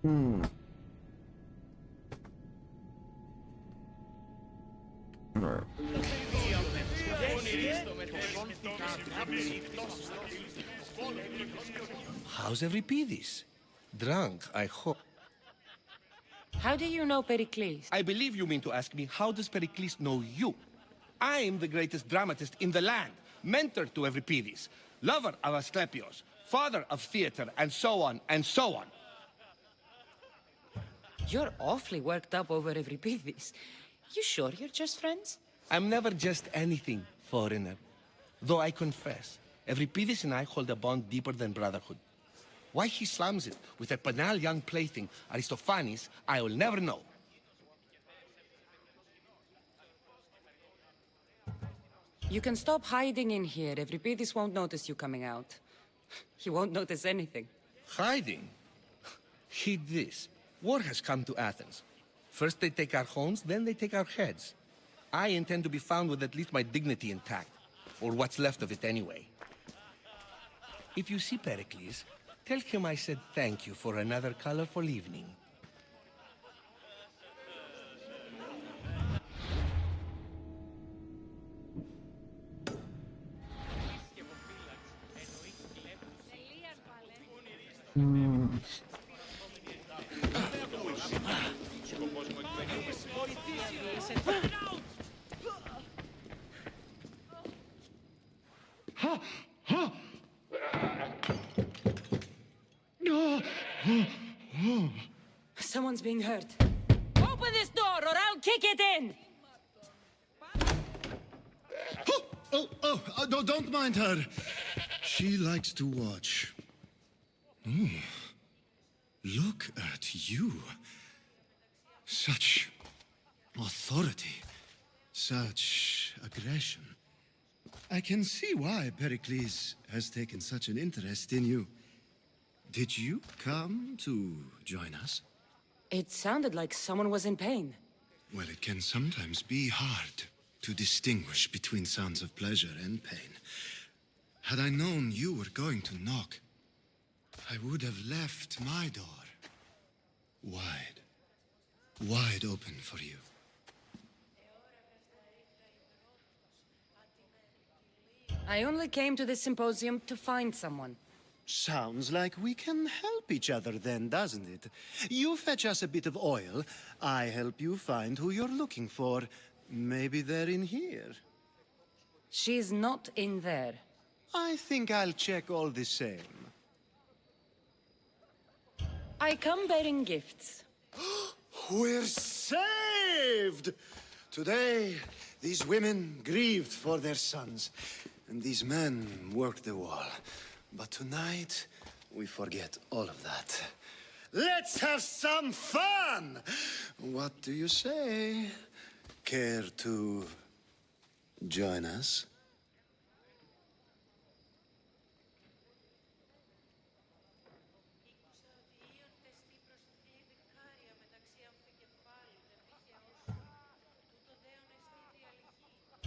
Hmm. Right. How's Euripides? Drunk, I hope. How do you know Pericles? I believe you mean to ask me, how does Pericles know you? I am the greatest dramatist in the land, mentor to Euripides, lover of Asclepios, father of theater, and so on, and so on. You're awfully worked up over Euripides. You sure you're just friends? I'm never just anything, foreigner. Though I confess, Euripides and I hold a bond deeper than brotherhood. Why he slams it with a banal young plaything, Aristophanes, I will never know. You can stop hiding in here. Euripides won't notice you coming out. He won't notice anything. Hiding? Heed this. War has come to Athens. First they take our homes, then they take our heads. I intend to be found with at least my dignity intact. Or what's left of it anyway. If you see Pericles, tell him I said thank you for another colorful evening. Someone's being hurt. Open this door or I'll kick it in! No, don't mind her. She likes to watch. Oh, look at you. Such authority, such aggression. I can see why Pericles has taken such an interest in you. Did you come to join us? It sounded like someone was in pain. Well, it can sometimes be hard to distinguish between sounds of pleasure and pain. Had I known you were going to knock, I would have left my door wide open for you. I only came to this symposium to find someone. Sounds like we can help each other then, doesn't it? You fetch us a bit of oil, I help you find who you're looking for. Maybe they're in here. She's not in there. I think I'll check all the same. I come bearing gifts. We're saved! Today, these women grieved for their sons, and these men worked the wall. But tonight, we forget all of that. Let's have some fun! What do you say? Care to join us?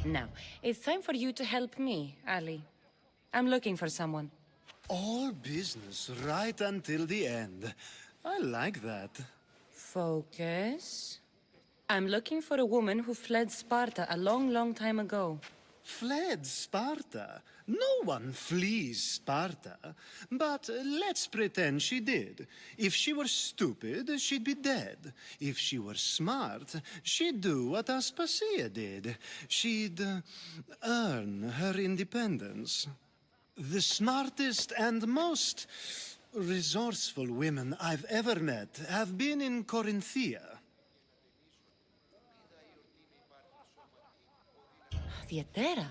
Now, it's time for you to help me, Ali. I'm looking for someone. All business right until the end. I like that. Focus. I'm looking for a woman who fled Sparta a long, long time ago. Fled Sparta? No one flees Sparta. But let's pretend she did. If she were stupid, she'd be dead. If she were smart, she'd do what Aspasia did. She'd earn her independence. The smartest and most resourceful women I've ever met have been in Corinthia. Theatera?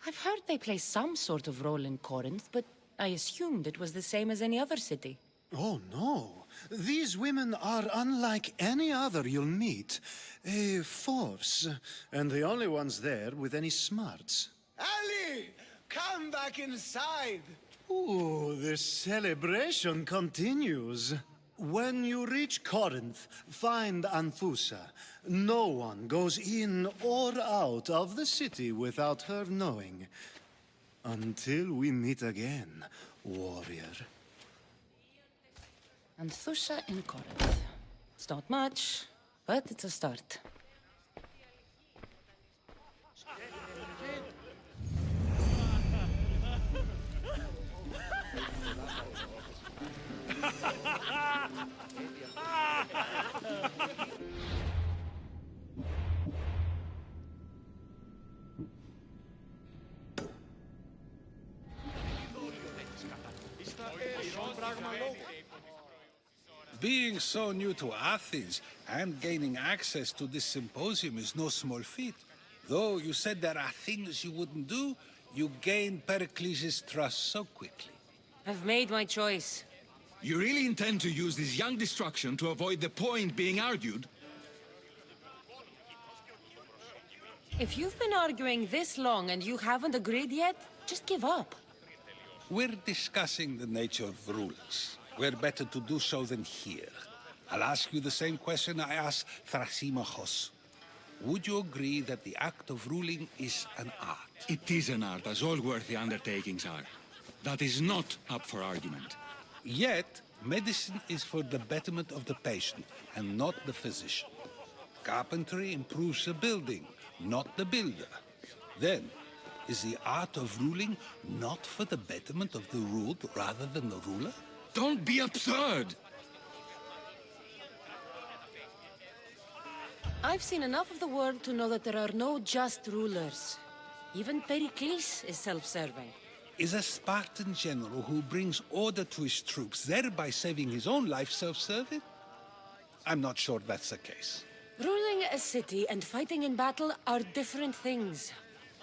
I've heard they play some sort of role in Corinth, but I assumed it was the same as any other city. Oh, no. These women are unlike any other you'll meet. A force, and the only ones there with any smarts. Ali! Come back inside! Ooh, the celebration continues. When you reach Corinth, find Anthusa. No one goes in or out of the city without her knowing. Until we meet again, warrior. Anthusa in Corinth. It's not much, but it's a start. Being so new to Athens and gaining access to this symposium is no small feat. Though you said there are things you wouldn't do, you gain Pericles' trust so quickly. I've made my choice. You really intend to use this young destruction to avoid the point being argued? If you've been arguing this long and you haven't agreed yet, just give up. We're discussing the nature of rulers. Where better to do so than here? I'll ask you the same question I asked Thrasymachos. Would you agree that the act of ruling is an art? It is an art, as all worthy undertakings are. That is not up for argument. Yet, medicine is for the betterment of the patient, and not the physician. Carpentry improves the building, not the builder. Then, is the art of ruling not for the betterment of the ruled rather than the ruler? Don't be absurd! I've seen enough of the world to know that there are no just rulers. Even Pericles is self-serving. Is a Spartan general who brings order to his troops, thereby saving his own life, self-serving? I'm not sure that's the case. Ruling a city and fighting in battle are different things.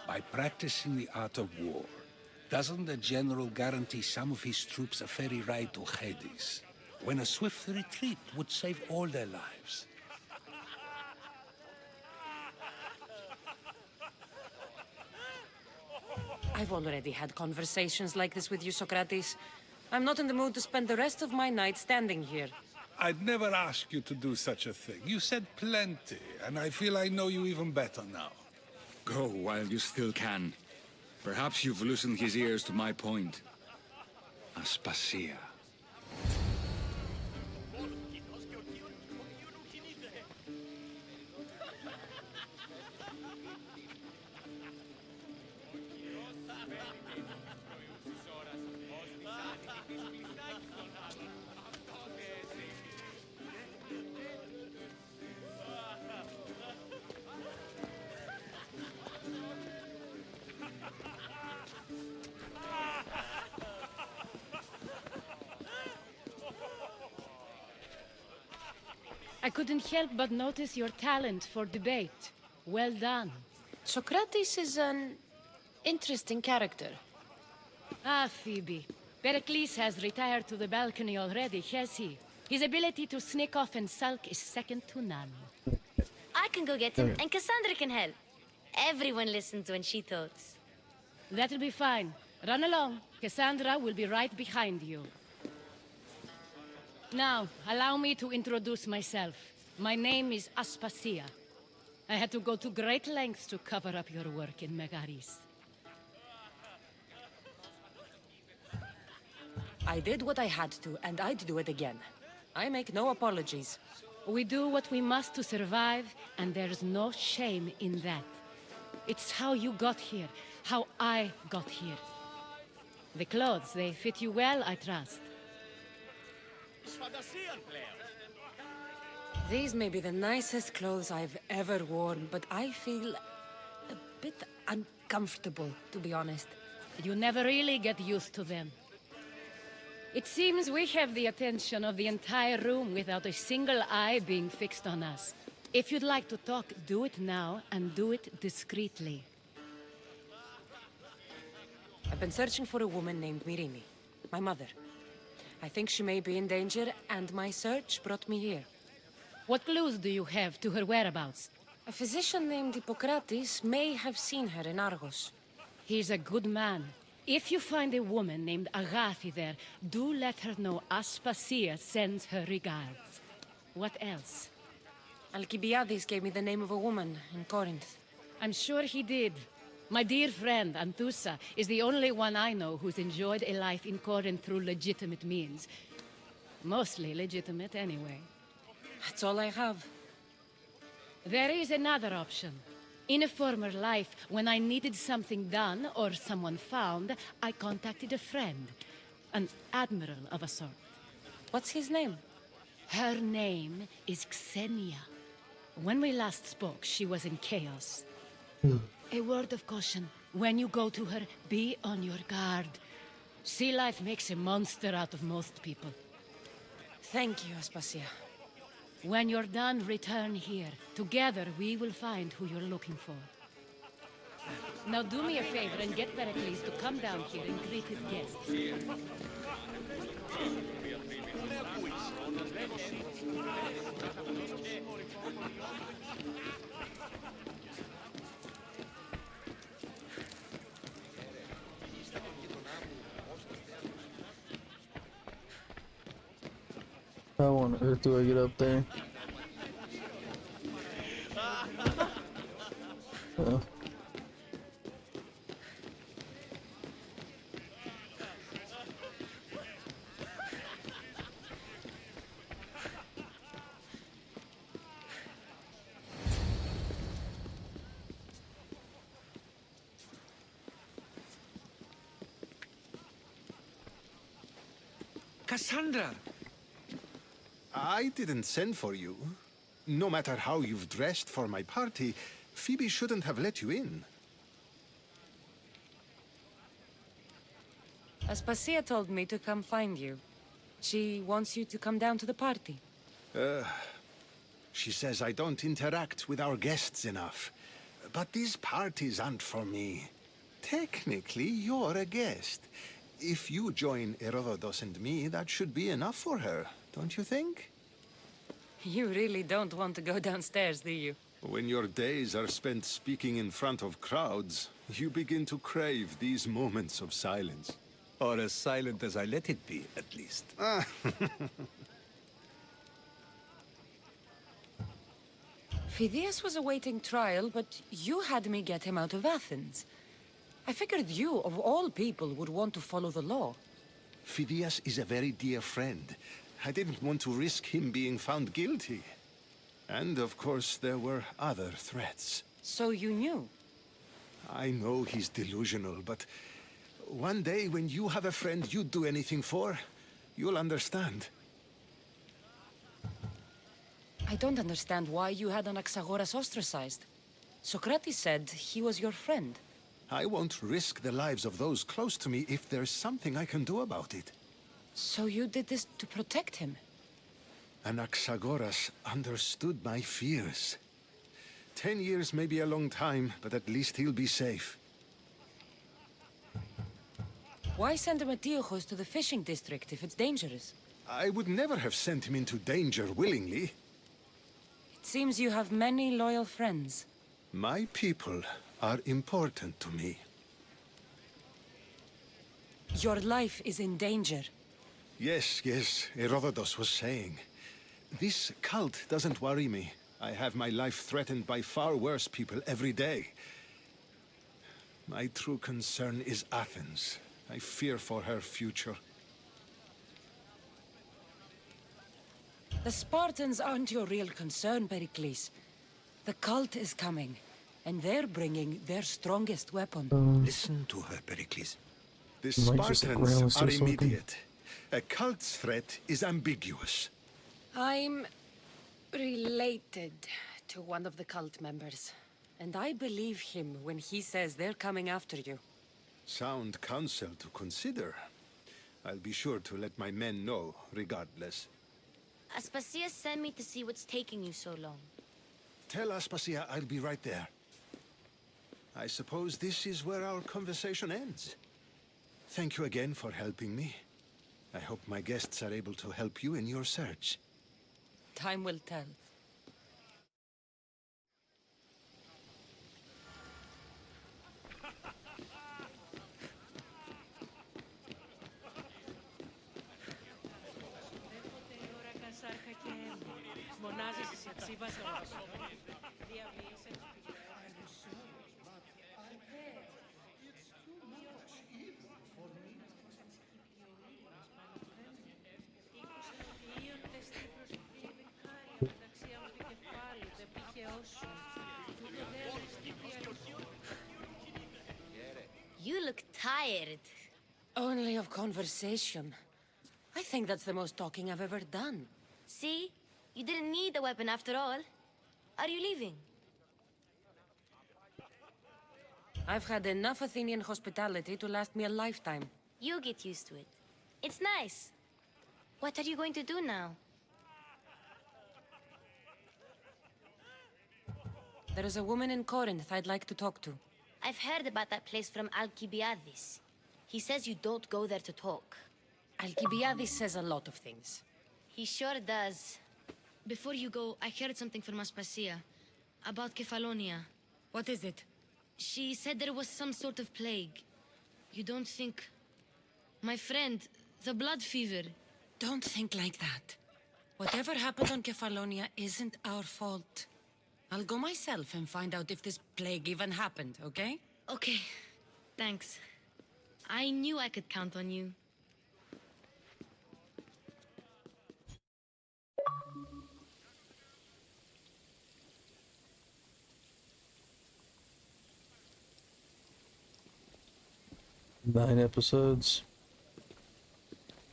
By practicing the art of war, doesn't the general guarantee some of his troops a ferry ride to Hades, when a swift retreat would save all their lives? I've already had conversations like this with you, Socrates. I'm not in the mood to spend the rest of my night standing here. I'd never ask you to do such a thing. You said plenty, and I feel I know you even better now. Go while you still can. Perhaps you've loosened his ears to my point. Aspasia. I couldn't help but notice your talent for debate. Well done. Socrates is an interesting character. Ah, Phoebe. Pericles has retired to the balcony already, has he? His ability to sneak off and sulk is second to none. I can go get him, and Cassandra can help. Everyone listens when she talks. That'll be fine. Run along. Cassandra will be right behind you. Now, allow me to introduce myself. My name is Aspasia. I had to go to great lengths to cover up your work in Megaris. I did what I had to, and I'd do it again. I make no apologies. We do what we must to survive, and there's no shame in that. It's how you got here, how I got here. The clothes, they fit you well, I trust. These may be the nicest clothes I've ever worn, but I feel a bit uncomfortable, to be honest. You never really get used to them. It seems we have the attention of the entire room without a single eye being fixed on us. If you'd like to talk, do it now, and do it discreetly. I've been searching for a woman named Myrimi, my mother. I think she may be in danger, and my search brought me here. What clues do you have to her whereabouts? A physician named Hippocrates may have seen her in Argos. He's a good man. If you find a woman named Agathi there, do let her know Aspasia sends her regards. What else? Alcibiades gave me the name of a woman in Corinth. I'm sure he did. My dear friend, Anthusa, is the only one I know who's enjoyed a life in Corinth through legitimate means. Mostly legitimate anyway. That's all I have. There is another option. In a former life, when I needed something done or someone found, I contacted a friend. An admiral of a sort. What's his name? Her name is Xenia. When we last spoke, she was in chaos. A word of caution. When you go to her, be on your guard. Sea life makes a monster out of most people. Thank you, Aspasia. When you're done, return here. Together, we will find who you're looking for. Now do me a favor and get Pericles to come down here and greet his guests. How on earth do I get up there? Oh. Cassandra! I didn't send for you. No matter how you've dressed for my party, Phoebe shouldn't have let you in. Aspasia told me to come find you. She wants you to come down to the party. She says I don't interact with our guests enough. But these parties aren't for me. Technically, you're a guest. If you join Herodotus and me, that should be enough for her, don't you think? You really don't want to go downstairs, do you? When your days are spent speaking in front of crowds, you begin to crave these moments of silence. Or as silent as I let it be, at least. Phidias was awaiting trial, but you had me get him out of Athens. I figured you, of all people, would want to follow the law. Phidias is a very dear friend. I didn't want to risk him being found guilty. And of course, there were other threats. So you knew? I know he's delusional, but one day when you have a friend you'd do anything for, you'll understand. I don't understand why you had Anaxagoras ostracized. Socrates said he was your friend. I won't risk the lives of those close to me if there's something I can do about it. So you did this to protect him? Anaxagoras understood my fears. 10 years may be a long time, but at least he'll be safe. Why send Emetiochos to the fishing district if it's dangerous? I would never have sent him into danger willingly. It seems you have many loyal friends. My people are important to me. Your life is in danger. Yes, Herodotus was saying. This cult doesn't worry me. I have my life threatened by far worse people every day. My true concern is Athens. I fear for her future. The Spartans aren't your real concern, Pericles. The cult is coming, and they're bringing their strongest weapon. Listen to her, Pericles. The Might just Spartans growl or are something. immediate. A cult's threat is ambiguous. I'm related to one of the cult members, and I believe him when he says they're coming after you. Sound counsel to consider. I'll be sure to let my men know, regardless. Aspasia sent me to see what's taking you so long. Tell Aspasia I'll be right there. I suppose this is where our conversation ends. Thank you again for helping me. I hope my guests are able to help you in your search. Time will tell. tired. Only of conversation. I think that's the most talking I've ever done. See? You didn't need the weapon after all. Are you leaving? I've had enough Athenian hospitality to last me a lifetime. You get used to it. It's nice. What are you going to do now? There is a woman in Corinth I'd like to talk to. I've heard about that place from Alcibiades. He says you don't go there to talk. Alcibiades says a lot of things. He sure does. Before you go, I heard something from Aspasia about Kefalonia. What is it? She said there was some sort of plague. You don't think... My friend, the blood fever. Don't think like that. Whatever happened on Kefalonia isn't our fault. I'll go myself and find out if this plague even happened, okay? Okay, thanks. I knew I could count on you. Nine episodes.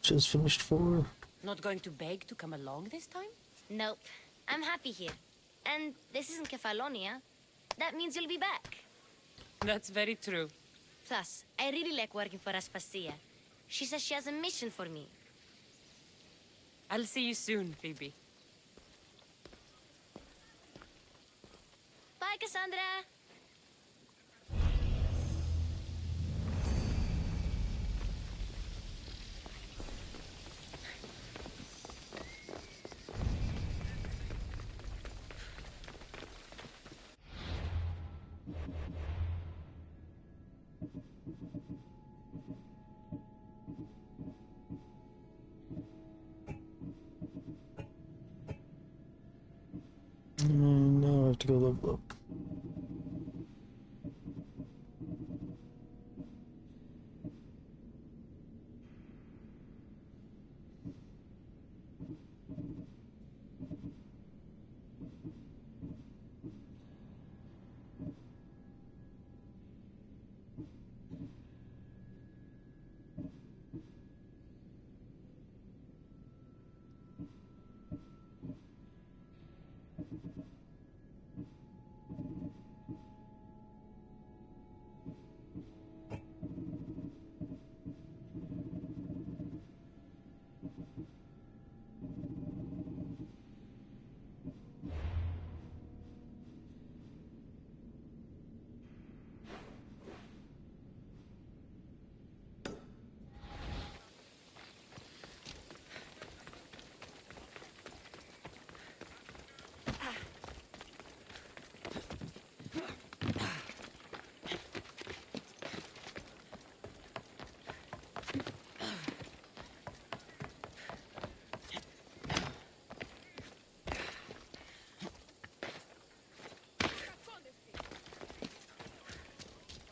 Just finished 4. Not going to beg to come along this time? Nope. I'm happy here. And this isn't Kefalonia. That means you'll be back. That's very true. Plus, I really like working for Aspasia. She says she has a mission for me. I'll see you soon, Phoebe. Bye, Cassandra! Now I have to go level up.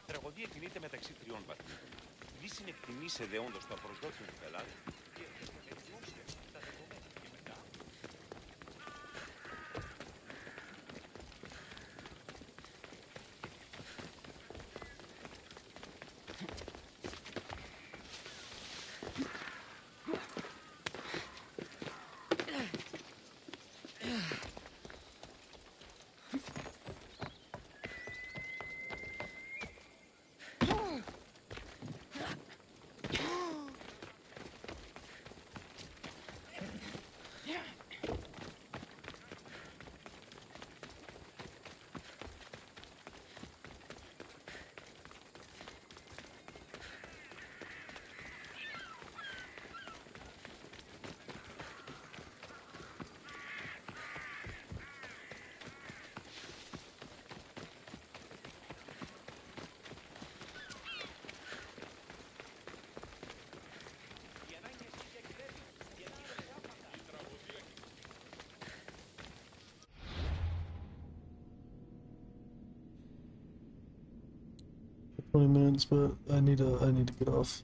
Τραγωδία κινείται μεταξύ 3 βαθμών. Λύση εκτιμήσεται όντως το απροσδόκιο του πελάτη. $20 minutes, but I need to get off.